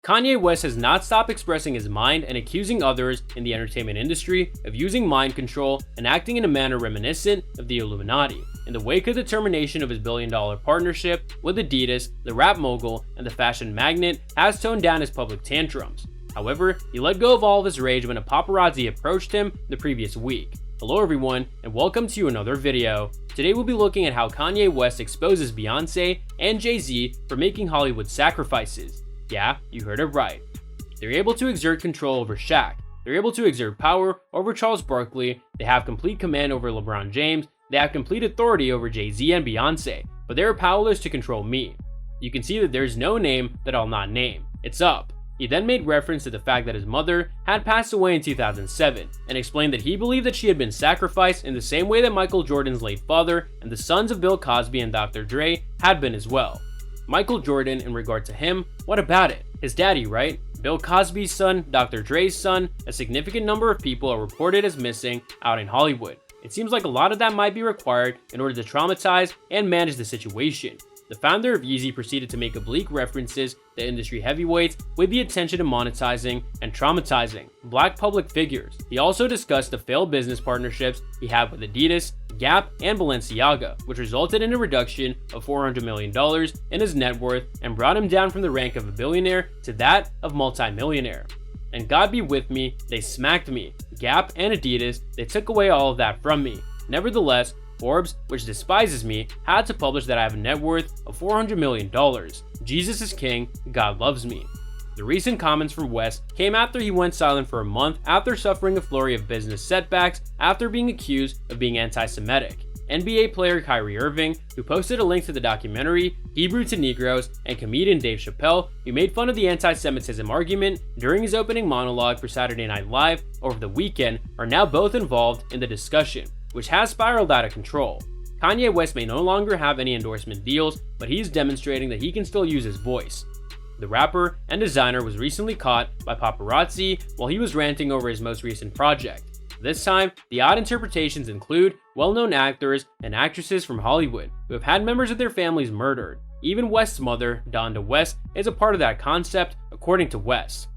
Kanye West has not stopped expressing his mind and accusing others in the entertainment industry of using mind control and acting in a manner reminiscent of the Illuminati. In the wake of the termination of his billion-dollar partnership with Adidas, the rap mogul and the fashion magnate has toned down his public tantrums. However, he let go of all of his rage when a paparazzi approached him the previous week. Hello everyone, and welcome to another video. Today we'll be looking at how Kanye West exposes Beyonce and Jay-Z for making Hollywood sacrifices. Yeah, you heard it right. They're able to exert control over Shaq. They're able to exert power over Charles Barkley. They have complete command over LeBron James. They have complete authority over Jay-Z and Beyonce, but they are powerless to control me. You can see that there's no name that I'll not name. It's up. He then made reference to the fact that his mother had passed away in 2007 and explained that he believed that she had been sacrificed in the same way that Michael Jordan's late father and the sons of Bill Cosby and Dr. Dre had been as well. Michael Jordan, in regard to him, what about it? His daddy, right? Bill Cosby's son, Dr. Dre's son, a significant number of people are reported as missing out in Hollywood. It seems like a lot of that might be required in order to traumatize and manage the situation. The founder of Yeezy proceeded to make oblique references to industry heavyweights with the intention of monetizing and traumatizing black public figures. He also discussed the failed business partnerships he had with Adidas, Gap, and Balenciaga, which resulted in a reduction of $400 million in his net worth and brought him down from the rank of a billionaire to that of multi-millionaire. And God be with me, they smacked me. Gap and Adidas, they took away all of that from me. Nevertheless, Forbes, which despises me, had to publish that I have a net worth of $400 million. Jesus is king, God loves me. The recent comments from West came after he went silent for a month after suffering a flurry of business setbacks after being accused of being anti-Semitic. NBA player Kyrie Irving, who posted a link to the documentary Hebrew to Negroes, and comedian Dave Chappelle, who made fun of the anti-Semitism argument during his opening monologue for Saturday Night Live over the weekend, are now both involved in the discussion, which has spiraled out of control. Kanye West may no longer have any endorsement deals, but he's demonstrating that he can still use his voice. The rapper and designer was recently caught by paparazzi while he was ranting over his most recent project. This time, the odd interpretations include well-known actors and actresses from Hollywood who have had members of their families murdered. Even West's mother, Donda West, is a part of that concept, according to West.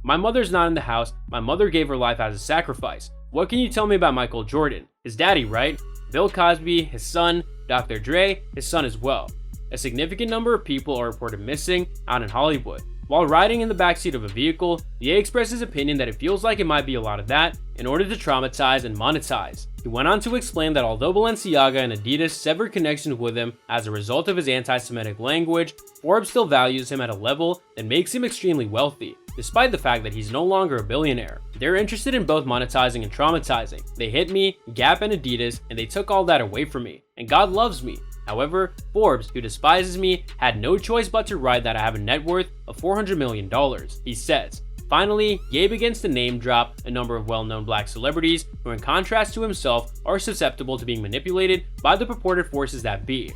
My mother's not in the house. My mother gave her life as a sacrifice. What can you tell me about Michael Jordan? His daddy, right? Bill Cosby, his son, Dr. Dre, his son as well. A significant number of people are reported missing out in Hollywood. While riding in the backseat of a vehicle, Ye expressed his opinion that it feels like it might be a lot of that in order to traumatize and monetize. He went on to explain that although Balenciaga and Adidas severed connections with him as a result of his anti-Semitic language, Forbes still values him at a level that makes him extremely wealthy, despite the fact that he's no longer a billionaire. They're interested in both monetizing and traumatizing. They hit me, Gap and Adidas, and they took all that away from me. And God loves me. However, Forbes, who despises me, had no choice but to write that I have a net worth of $400 million, he says. Finally, Ye begins to name drop a number of well-known black celebrities who, in contrast to himself, are susceptible to being manipulated by the purported forces that be.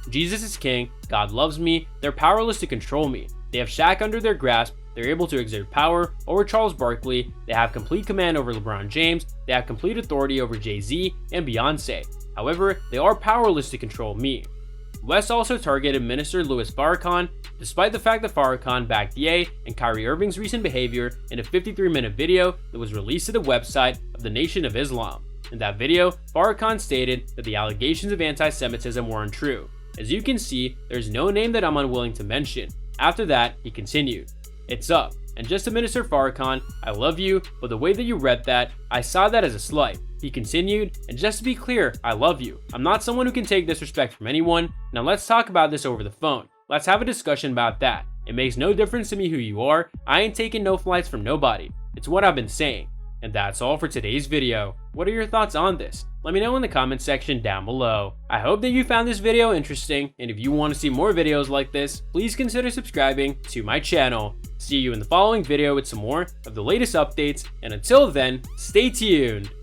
Jesus is king, God loves me, they're powerless to control me. They have Shaq under their grasp, they're able to exert power over Charles Barkley, they have complete command over LeBron James, they have complete authority over Jay-Z and Beyonce. However, they are powerless to control me. West also targeted Minister Louis Farrakhan, despite the fact that Farrakhan backed Ye and Kyrie Irving's recent behavior in a 53-minute video that was released to the website of the Nation of Islam. In that video, Farrakhan stated that the allegations of anti-Semitism were untrue. As you can see, there's no name that I'm unwilling to mention. After that, he continued, "It's up. And just to Minister Farrakhan, I love you, but the way that you read that, I saw that as a slight." He continued, "And just to be clear, I love you. I'm not someone who can take disrespect from anyone. Now let's talk about this over the phone. Let's have a discussion about that. It makes no difference to me who you are. I ain't taking no flights from nobody. It's what I've been saying." And that's all for today's video. What are your thoughts on this? Let me know in the comment section down below. I hope that you found this video interesting, and if you want to see more videos like this, please consider subscribing to my channel. See you in the following video with some more of the latest updates, and until then, stay tuned.